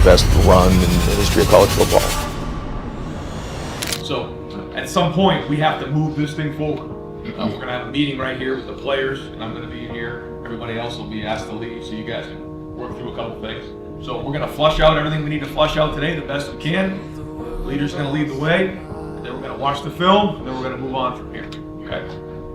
best run in the history of college football. So at some point, we have to move this thing forward. We're going to have a meeting right here with the players, and I'm going to be here. Everybody else will be asked to leave, so you guys can work through a couple things. So we're going to flush out everything we need to flush out today the best we can. The leader's going to lead the way, and then we're going to watch the film, and then we're going to move on from here. Okay?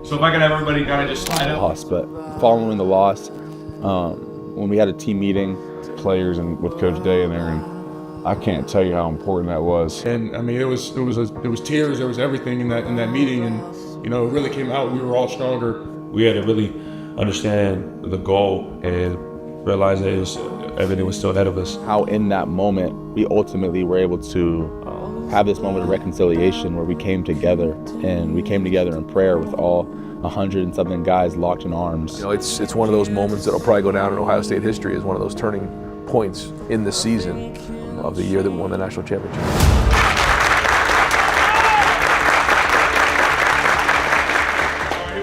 So if I could have everybody kind of just slide up. Loss, but following the loss, when we had a team meeting, players and with Coach Day in there, and I can't tell you how important that was. And I mean, there was tears, there was everything in that meeting, and you know, it really came out. We were all stronger. We had to really understand the goal and realize that everything was still ahead of us. How in that moment we ultimately were able to have this moment of reconciliation where we came together, and we came together in prayer with all 100 and something guys locked in arms. You know, it's one of those moments that'll probably go down in Ohio State history as one of those turning points in the season of the year that we won the national championship.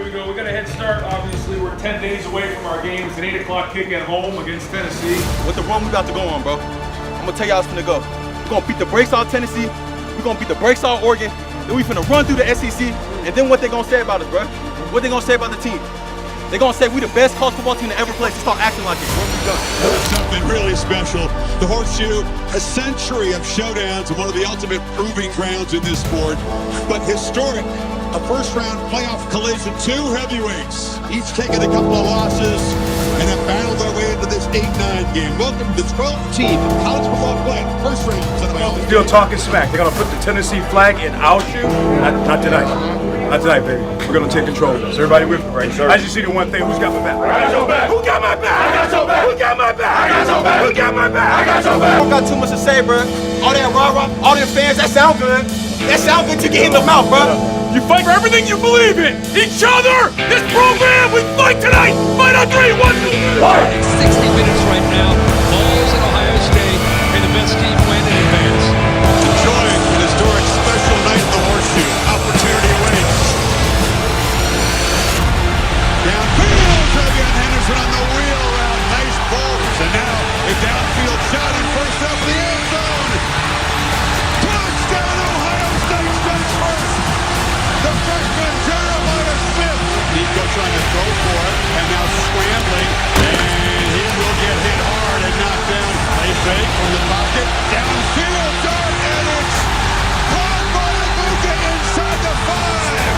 We're going to head start. Obviously, we're 10 days away from our game. It's an 8 o'clock kick at home against Tennessee. With the run we about to go on, bro, I'm going to tell y'all how it's going to go. We're going to beat the brakes off Tennessee. We're going to beat the brakes off Oregon. Then we finna run through the SEC. And then what they going to say about us, bro? What they going to say about the team? They're going to say we the best college football team that ever played. So start acting like it. What we done? Something really special. The Horseshoe, a century of showdowns and one of the ultimate proving grounds in this sport. But historic. A first-round playoff collision, two heavyweights, each taking a couple of losses, and have battled their way into this 8-9 game. Welcome to the 12th team in college football play. First round of the Still talking smack. They're gonna put the Tennessee flag in our shoe. Not tonight. Not tonight, baby. We're gonna take control of this. Everybody with me, right? I just see the one thing. Who's got my back? I got your back. Who got my back? I got your back. Who got my back? I got your back. Who got my back? I got your back. I don't got too much to say, bro. All that rah-rah, all them fans, that sound good. That sound good to get in the mouth, bro. You fight for everything you believe in. Each other. This program. We fight tonight. Fight on 3, 1, 2, 3. 60 minutes right now. Balls at Ohio State. May the best team win in advance. Enjoying an historic special night in the Horseshoe. Opportunity waits. Downfield, Trevion Henderson on the wheel route. Nice ball. And now a downfield shot and first up the end zone. Touchdown, Ohio State strikes first. The freshman Jeremiah Smith. Nico trying to throw for it, and now scrambling, and he will get hit hard and knocked down. Play fake from the pocket, downfield dart, and it's caught by Aguga inside the 5.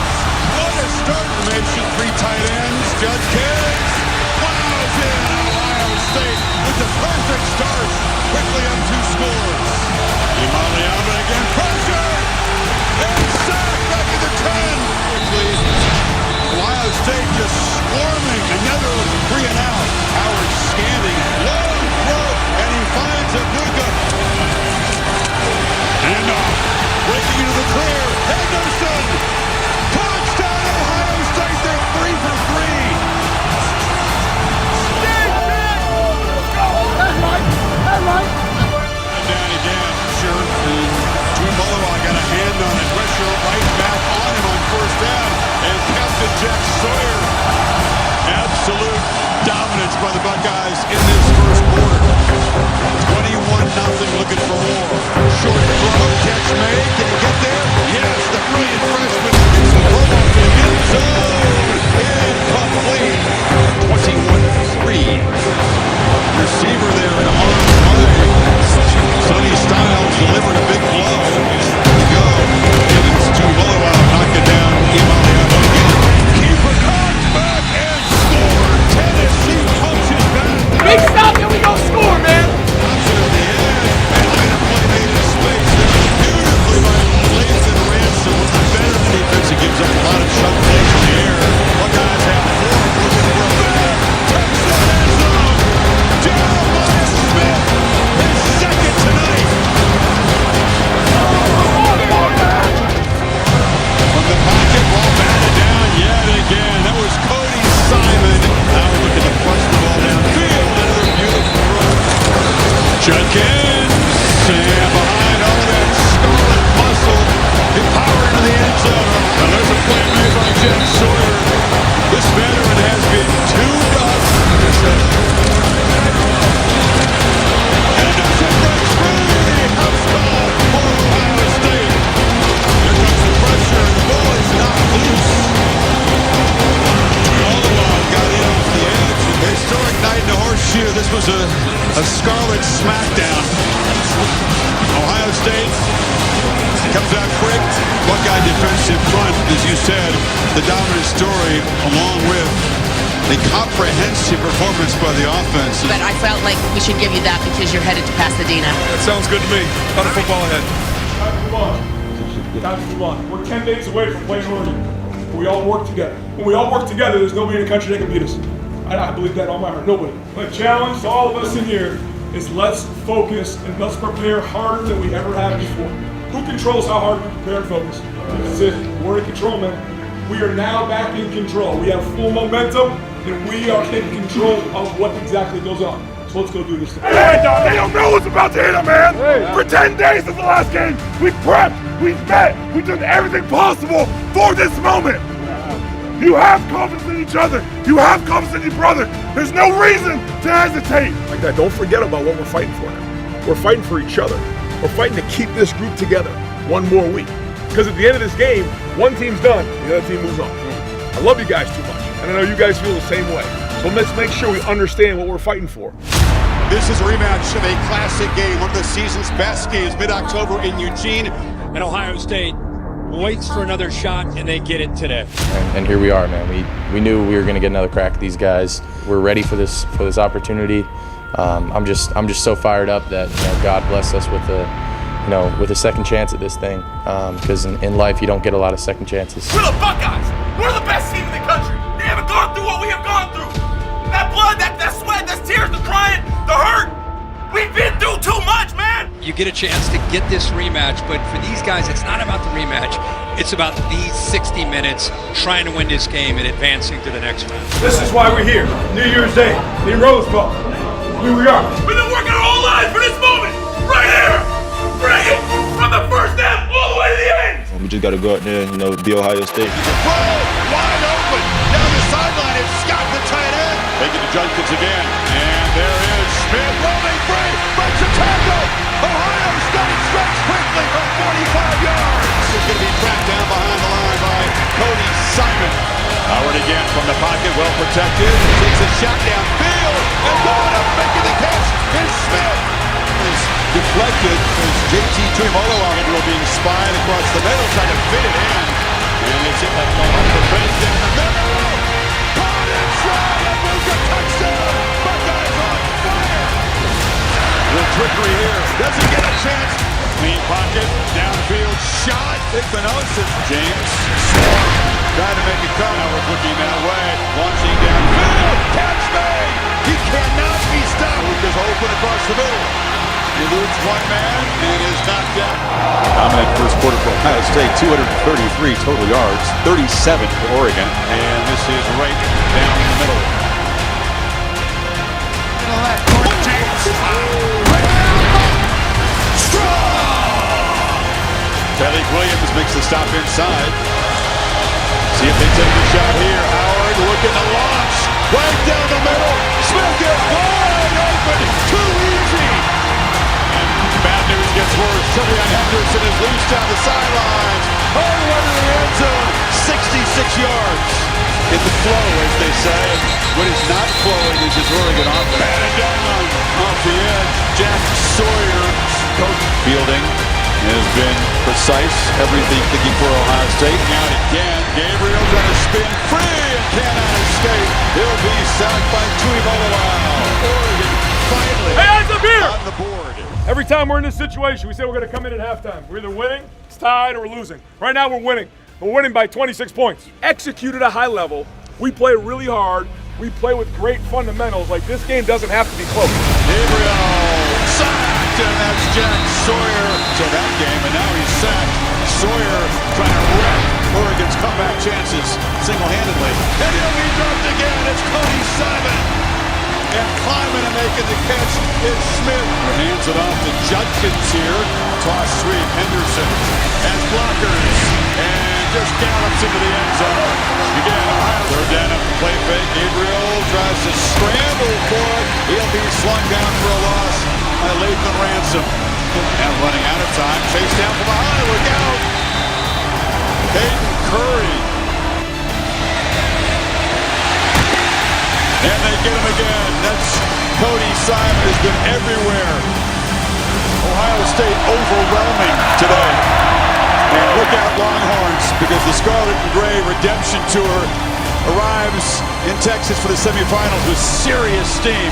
What a start formation, 3 tight ends. Judge Kiggs plows in Ohio State with the perfect start, quickly up 2 scores. Imaliava again, pressure, and sack back at the 10. Ohio State just swarming, another 3 and out. Howard scanning, long throw, and he finds Aguga. And breaking into the clear, Henderson. Touchdown, Ohio State, they're 3 for 3. That's right. Down again, sure. Tuimoloau got a hand on it. Pressure right back on him on first down. And Captain Jack Sawyer. Absolute dominance by the Buckeyes in this first quarter. 21-0, looking for more. Short throw, catch made. Can he get there? Yes, the brilliant freshman gets the throw off to the end zone. Incomplete. 21-3. Receiver there in harm's way. Sonny Styles delivered a big blow. Go. Gibbons to Tuimoloau, knock it down. Imaliava again. Keeper comes back and scored. Tennessee punches back. Big stop, and we go score, man. To the end. And line of play made in space. That was beautifully by Lathan Ransom with the better defense. It gives up a lot of chunk plays in the air. Buckeyes have 4 looking for a back. Touchdown end zone. Jeremiah Smith. His second tonight. From the pocket, ball batted down yet again. That was Cody Simon. Now we're looking to flush the ball downfield. Another beautiful throw. Judkins. And behind all that scarlet muscle. Get power into the end zone. And there's a play made by Jack Sawyer. This veteran has been tuned up. And does it break free. was a scarlet smackdown. Ohio State comes out quick. Buckeye defensive front, as you said, the dominant story, along with the comprehensive performance by the offense. But I felt like we should give you that because you're headed to Pasadena. That sounds good to me. Got a football ahead. Time to move on. Time to move on. We're 10 days away from playing Oregon. We all work together. When we all work together, there's nobody in the country that can beat us. I believe that all my heart. Nobody. My challenge to all of us in here is let's focus and let's prepare harder than we ever have before. Who controls how hard we prepare and focus? That's it. We're in control, man. We are now back in control. We have full momentum, and we are in control of what exactly goes on. So let's go do this thing. Hey, dog, they don't know what's about to hit them, man. For 10 days since the last game, we prepped, we met, we did everything possible for this moment. You have confidence in each other. You have confidence in your brother. There's no reason to hesitate. Like that, don't forget about what we're fighting for now. We're fighting for each other. We're fighting to keep this group together one more week. Because at the end of this game, one team's done, the other team moves on. I love you guys too much, and I know you guys feel the same way. So let's make sure we understand what we're fighting for. This is a rematch of a classic game, one of the season's best games, mid-October in Eugene. And Ohio State waits for another shot, and they get it today. And here we are, man. We knew we were going to get another crack at these guys. We're ready for this opportunity. I'm just so fired up that God blessed us with a second chance at this thing. Because in life you don't get a lot of second chances. We're the Buckeyes. We're the best team in the country. They haven't gone through what we have gone through. That blood, that sweat, that tears, the crying, the hurt. We've been through too much, man. You get a chance to get this rematch, but for these guys, it's not about the rematch. It's about these 60 minutes trying to win this game and advancing to the next round. This is why we're here. New Year's Day in Rose Bowl. Here we are. We've been working our whole lives for this moment. Right here. Bring it from the first snap all the way to the end. We just got to go out there and be Ohio State. Wide open. Down the sideline, it's Scott, the tight end. Making the Judkins again. And there is Smith rolling free. Breaks a tackle. Ohio State stretched quickly from 45 yards. This is going to be tracked down behind the line by Cody Simon. Howard again from the pocket, well protected. Takes a shot downfield. And going up making the catch is Smith. Is deflected as JT Tuimoloau being spied across the middle, trying to fit it in. And it's in that ball for Benz down the middle. Caught inside. A Buka touchdown. Buckeyes on fire. The trickery here. Doesn't get a chance. Clean pocket. Downfield shot. Ignosis. James. Trying to make a cut. Howard looking that way. Launching downfield. Catch made. He cannot be stopped. Buka's open across the middle. Eludes one man and is knocked down. Dominant first quarter for Ohio State, 233 total yards, 37 for Oregon. And this is right down the middle. Tyreek Williams makes the stop inside. See if they take a shot here. Howard looking to launch. Right down the middle. Smith gets wide open. Too easy. Bad news gets worse. Sylvian Henderson is loose down the sidelines. All the way to the end zone. 66 yards. In the flow, as they say. What is not flowing is his Oregon offense. Batted down off the edge. Jack Sawyer. Coach fielding has been precise. Everything thinking for Ohio State. Out again. Gabriel going to spin free and cannot escape. He'll be sacked by Tuimoloau. Oregon finally on the board. Every time we're in this situation, we say we're going to come in at halftime. We're either winning, it's tied, or we're losing. Right now, we're winning. We're winning by 26 points. Execute at a high level. We play really hard. We play with great fundamentals. Like, this game doesn't have to be close. Gabriel sacked, and that's Jack Sawyer to that game, and now he's sacked. Sawyer trying to wreck Oregon's comeback chances single-handedly. And he'll be dropped again. It's Cody Simon. And climbing and making the catch is Smith. Hands it off to Judkins here. Toss sweep. Henderson has blockers. And just gallops into the end zone. Again, Ohio. Third down up the play fake. Gabriel tries to scramble for it. He'll be slung down for a loss by Lathan Ransom. Now running out of time. Chase down from behind. Look out. Hayden Curry. And they get him again. That's Cody Simon has been everywhere. Ohio State overwhelming today. And look out, Longhorns, because the Scarlet and Gray Redemption Tour arrives in Texas for the semifinals with serious steam.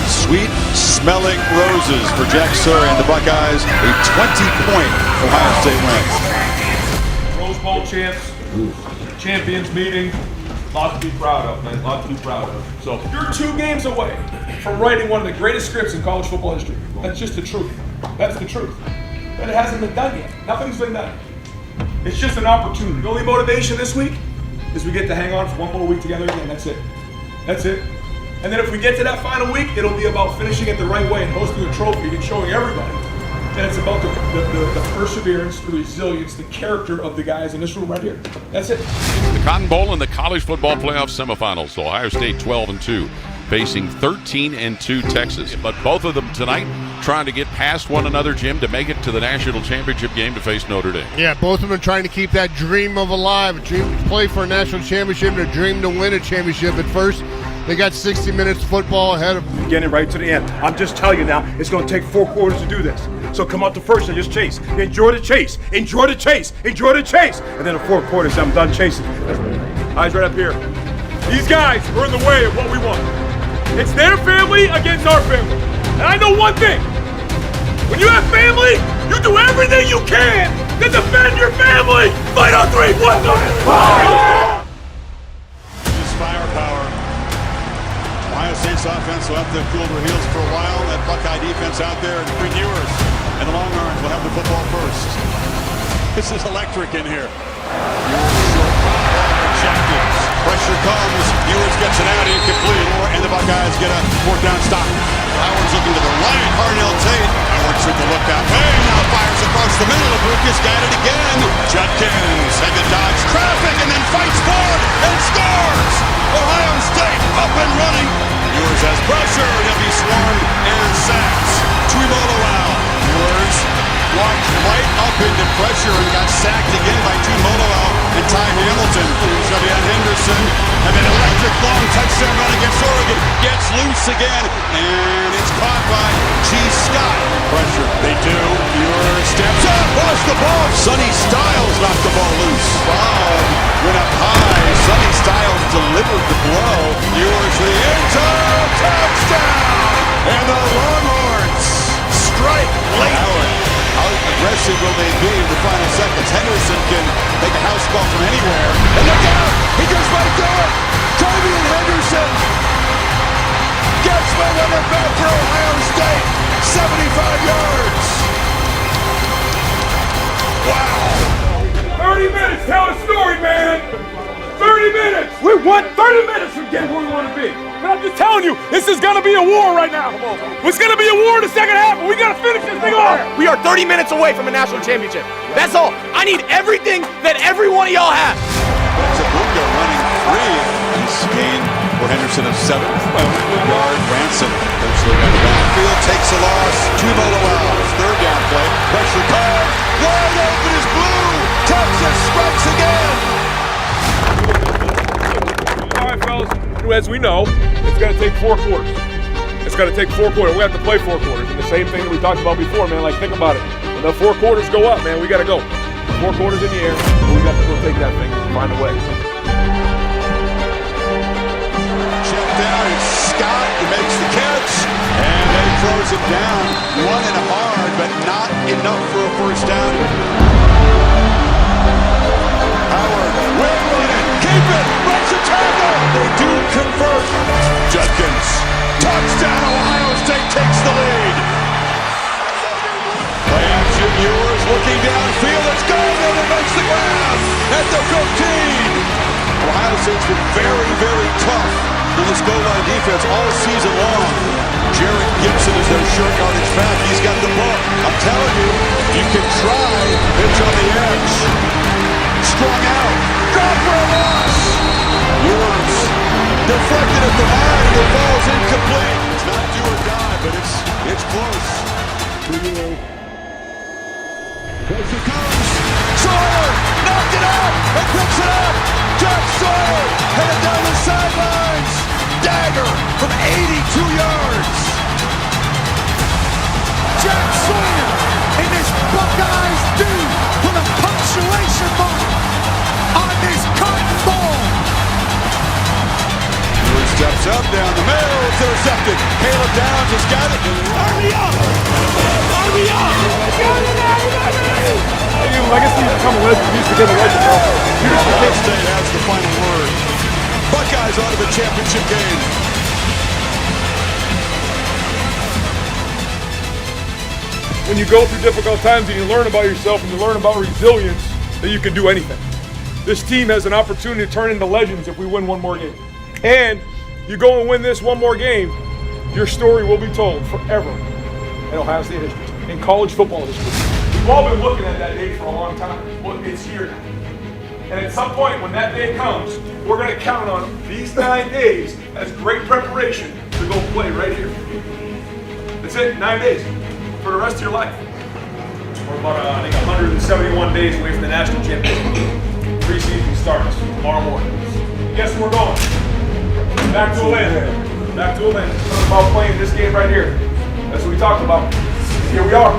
Sweet smelling roses for Jack Sawyer and the Buckeyes. A 20-point Ohio State win. Rose Bowl champions meeting. Lot to be proud of, man. Lot to be proud of. So you're 2 games away from writing one of the greatest scripts in college football history. That's just the truth. That's the truth. But it hasn't been done yet. Nothing's been done. It's just an opportunity. The only motivation this week is we get to hang on for one more week together again. That's it. That's it. And then if we get to that final week, it'll be about finishing it the right way and hosting a trophy and showing everybody that it's about the perseverance, the resilience, the character of the guys in this room right here. That's it. The Cotton Bowl and the college football playoff semifinals. Ohio State 12-2, facing 13-2 Texas. But both of them tonight trying to get past one another, Jim, to make it to the national championship game to face Notre Dame. Yeah, both of them trying to keep that dream of alive, a dream to play for a national championship and a dream to win a championship. At first, they got 60 minutes of football ahead of them. Getting right to the end. I'm just telling you now, it's going to take 4 quarters to do this. So come out the first and just chase. Enjoy the chase. Enjoy the chase. Enjoy the chase. And then the 4 quarters, I'm done chasing. Eyes right up here. These guys are in the way of what we want. It's their family against our family. And I know one thing. When you have family, you do everything you can to defend your family. Fight on 3, 1, 2, 5. This firepower. Ohio State's offense will have to cool their heels for a while. That Buckeye defense out there, and Quinn Ewers and the Longhorns will have the football first. This is electric in here. Pressure comes. Ewers gets it out, incomplete, and the Buckeyes get a 4th down stop. Howard's looking to the right. Harnell Tate. Howard took a look that way. Now fires across the middle. Lucas got it again. Judkins had to dodge traffic and then fights forward and scores. Ohio State up and running. Ewers has pressure. He'll be swarmed and sacked. Tuimoloau. Ewers walked right up into pressure and got sacked again by Tuimoloau and Ty Hamilton. Xavier Henderson, and an electric long touchdown run against Oregon. Gets loose again, and it's caught by G. Scott. Pressure, they do. Ewers steps up, lost the ball. Sonny Styles knocked the ball loose. Bob went up high. Sonny Styles delivered the blow. Ewers for the end zone. Touchdown! And the Longhorns strike late. How aggressive will they be in the final seconds? Henderson can make a house call from anywhere. And look out! He goes right to it! Tobian Henderson gets momentum back for Ohio State. 75 yards. Wow. 30 minutes, tell a story, man. 30 minutes. We want 30 minutes from getting where we want to be. And I'm just telling you, this is going to be a war right now. It's going to be a war in the second half, but we got to finish this thing off. We are 30 minutes away from a national championship. That's all. I need everything that every one of y'all has. Zabunga running free. He's gained for Henderson of 7 yard. Ransom eventually got the backfield, takes a loss. Tuimoloau, 3rd down play. Pressure call. Wide open is blue. Texas strikes again. All right, fellas. As we know, it's going to take 4 quarters. It's going to take 4 quarters. We have to play 4 quarters. And the same thing that we talked about before, man. Like, think about it. When the 4 quarters go up, man, we got to go. 4 quarters in the air. We got to go take that thing and find a way. Check down. It's Scott who makes the catch. And then throws it down. Running hard, but not enough for a first down. Howard will run it. Keep it. Breaks a tackle. They do convert. Judkins. Touchdown. Ohio State takes the lead. Play action. Ewers looking downfield. It's gone. And it makes the grab at the 15. Ohio State's been very, very tough in this goal line defense all season long. Jarrett Gibson is their short yardage back. He's got the ball. I'm telling you, you can try. Pitch on the edge. Strung out. Drop for a loss. Ewers deflected at the line and it falls incomplete. It's not do or die, but it's close. Pressure comes. Sawyer knocked it out and picks it up. Jack Sawyer headed down the sidelines. Dagger from 82 yards. Steps up, down the middle, it's intercepted. Caleb Downs has got it. Army up! Army up! Legacy is become a legend. He used to get a legend, bro. Ohio State has the final word. Buckeyes on to the championship game. When you go through difficult times and you learn about yourself and you learn about resilience, that you can do anything. This team has an opportunity to turn into legends if we win one more game. And you go and win this one more game, your story will be told forever in Ohio State history, in college football history. We've all been looking at that day for a long time. Well, it's here now. And at some point when that day comes, we're going to count on these 9 days as great preparation to go play right here. That's it, 9 days for the rest of your life. We're about, I think, 171 days away from the national championship. Preseason starts tomorrow morning. And guess where we're going? Back to Atlanta. Back to Atlanta. It's about playing this game right here. That's what we talked about. Here we are.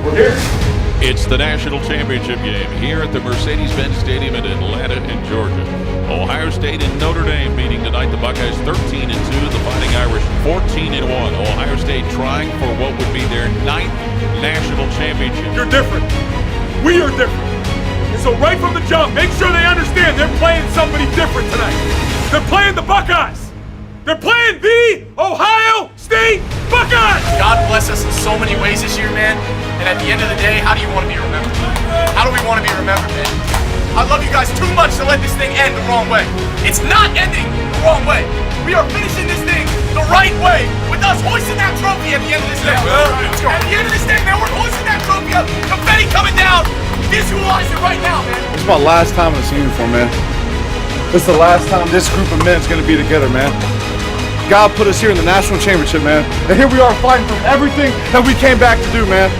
We're here. It's the national championship game here at the Mercedes-Benz Stadium in Atlanta, in Georgia. Ohio State and Notre Dame meeting tonight. The Buckeyes 13-2, the Fighting Irish 14-1. Ohio State trying for what would be their 9th national championship. You're different. We are different. And so right from the jump, make sure they understand they're playing somebody different tonight. They're playing the Buckeyes. They're playing the Ohio State Buckeyes. God bless us in so many ways this year, man. And at the end of the day, how do you want to be remembered? How do we want to be remembered, man? I love you guys too much to let this thing end the wrong way. It's not ending the wrong way. We are finishing this thing the right way with us hoisting that trophy at the end of this day. At the end of this day, man, we're hoisting that trophy up. Confetti coming down. Visualize it right now, man. It's my last time in this uniform, man. This is the last time this group of men is going to be together, man. God put us here in the national championship, man. And here we are fighting for everything that we came back to do, man.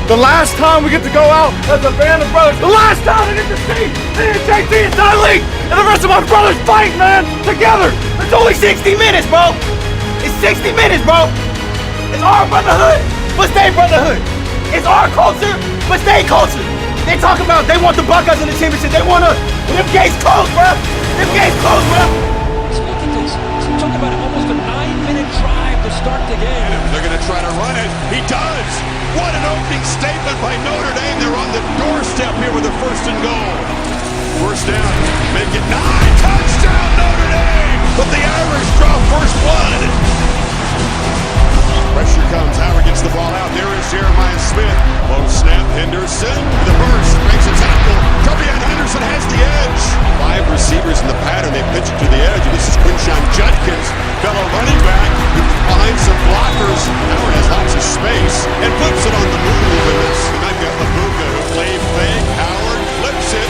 The last time we get to go out as a band of brothers. The last time I get to see the JT and Dudley and the rest of my brothers fight, man, together. It's only 60 minutes, bro. It's 60 minutes, bro. It's our brotherhood, but stay brotherhood. It's our culture, but stay culture. They talk about they want the Buckeyes in the championship. They want us. Them gates closed, bro. Them gates closed, bro. Talk about almost a 9-minute drive to start the game. They're going to try to run it. He does. What an opening statement by Notre Dame. They're on the doorstep here with a 1st and goal. First down. Make it 9. Touchdown Notre Dame. But the Irish draw first blood. Pressure comes. Howard gets the ball out. There is Jeremiah Smith. Low snap. Henderson. The burst. Makes a tackle. Trevion Henderson has the edge. 5 receivers in the pattern. They pitch it to the edge. And this is Quinshon Judkins, fellow running back, behind some blockers. Howard has lots of space and flips it on the move. And I've got Labuka who played fake. Howard flips it.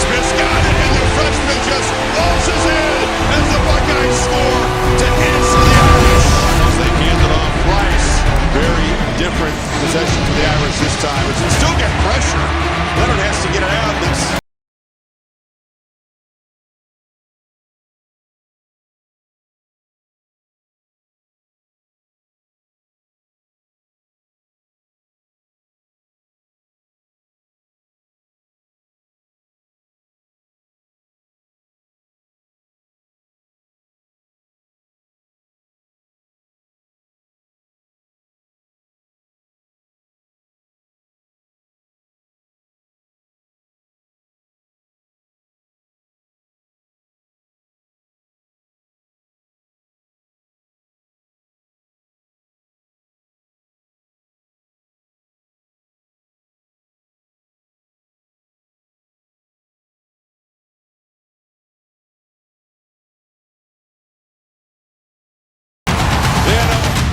Smith's got it. And the freshman just launches in as the Buckeyes score to answer the Irish. As they hand it off Rice. Very different possession for the Irish this time. But you still get pressure. Leonard has to get it out.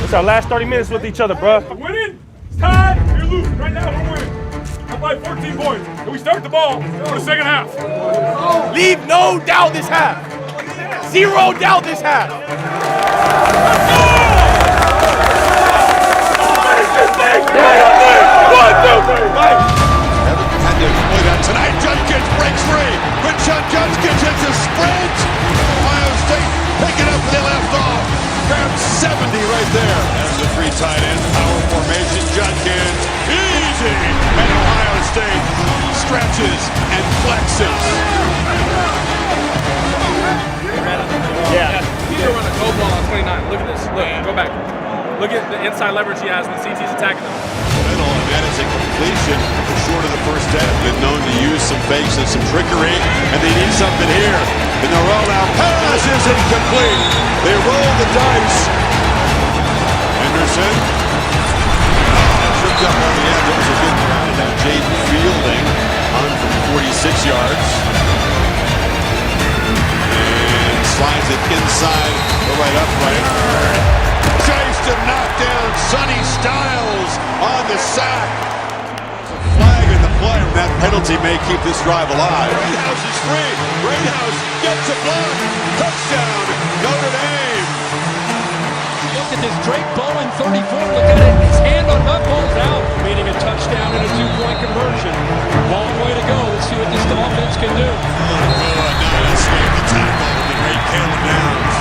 It's our last 30 minutes with each other, bro. We're winning. It's tied. You're losing. Right now, we're winning. We're by 14 points. And we start the ball for the second half. Leave no doubt this half. 0 doubt this half. Let's go! One, two, three. Right. Had to play that tonight. Judkins breaks free. Quinshon Judkins hits a sprint. Ohio State pick it up where they left off. Grab 70 right there. That's the 3 tight end. Power formation. Judkins. Easy. And Ohio State stretches and flexes. Yeah. come back. Look at the inside leverage he has when CT's attacking him. Middle, and that is a completion short of the first down. Been known to use some fakes and some trickery, and they need something here. And the rollout pass is incomplete. They roll the dice. Henderson. Tripped up on the end. It was a good run. And now Jaden Fielding on from 46 yards. And slides it inside the right upright. Tries to knock down Sonny Styles on the sack. Flag in the play. That penalty may keep this drive alive. Greathouse is free. Greathouse gets a block. Touchdown, Notre Dame. Look at this, Drake Bowen, 34. Look at it. His hand on that ball's out, meaning a touchdown and a 2-point conversion. Long way to go. Let's see what this offense can do. Nice make the tackle. The great Caleb Downs.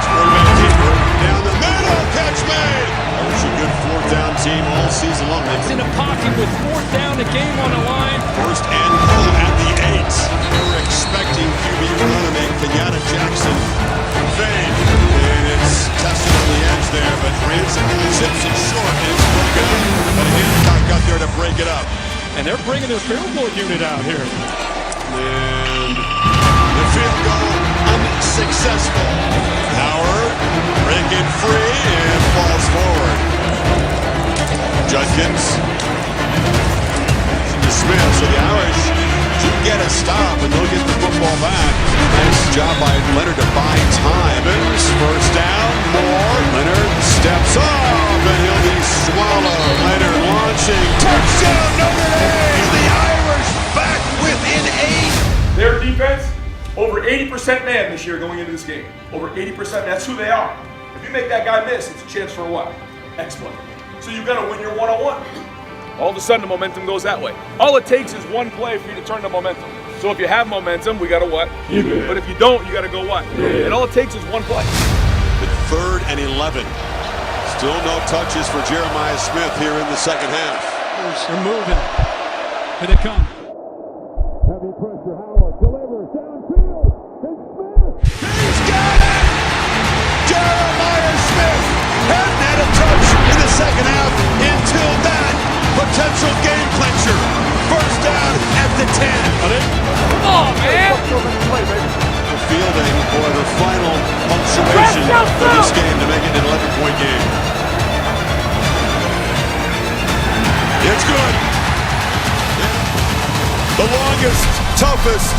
Quarterback keeper down the middle. Catch made. That was a good fourth down team all season long. It's in a pocket with fourth down, a game on the line. First and goal at the 8. They were expecting QB run to make Kenyatta Jackson fade. And it's tested on the edge there, but Ransom zips it short and it's broken. But Hancock got there to break it up. And they're bringing their field goal unit out here. And the field goal unsuccessful. Howard breaking free and falls forward. Judkins to Smith, so the Irish do get a stop and they'll get the football back. Nice job by Leonard to buy time. First down, more. Leonard steps up and he'll be swallowed. Leonard launching. Touchdown Notre Dame! The Irish back within 8. Their defense, over 80% man this year going into this game. Over 80%, that's who they are. If you make that guy miss, it's a chance for a what? Exploit. So you gotta win your one-on-one. All of a sudden the momentum goes that way. All it takes is one play for you to turn the momentum. So if you have momentum, we gotta what? But if you don't, you gotta go what? And all it takes is one play. The 3rd and 11. Still no touches for Jeremiah Smith here in the second half. They're moving. Here they come. Heavy pressure, Howard delivers downfield. And Smith. He's got it! Jeremiah Smith hadn't had a touch in the second half until that potential game clincher. First down at the 10. Come on, man! Fielding for the final punctuation for this game to make it an 11-point game. It's good. The longest, toughest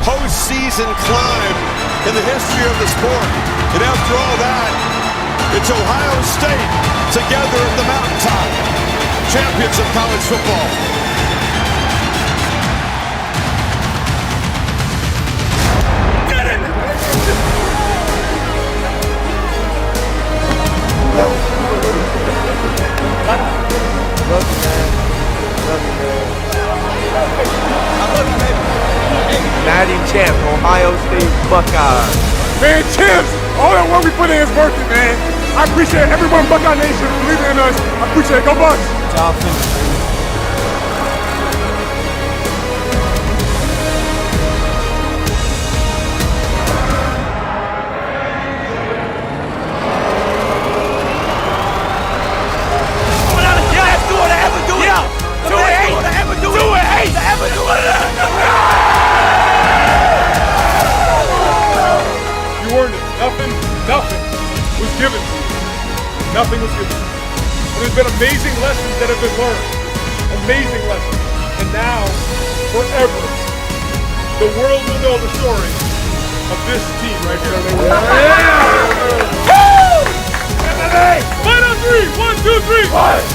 postseason climb in the history of the sport. And after all that, it's Ohio State together at the mountaintop. Champions of college football. Natty champ, Ohio State Buckeyes. Man, champs! All that work we put in is worth it, man. I appreciate everyone, Buckeye Nation, believing in us. I appreciate it. Go Bucks! Dolphins. Nothing was given to you. Nothing was given to you. There's been amazing lessons that have been learned. Amazing lessons. And now, forever, the world will know the story of this team right here. Yeah! Woo! MMA! Fight on 3! 1, 2, 3! Fight!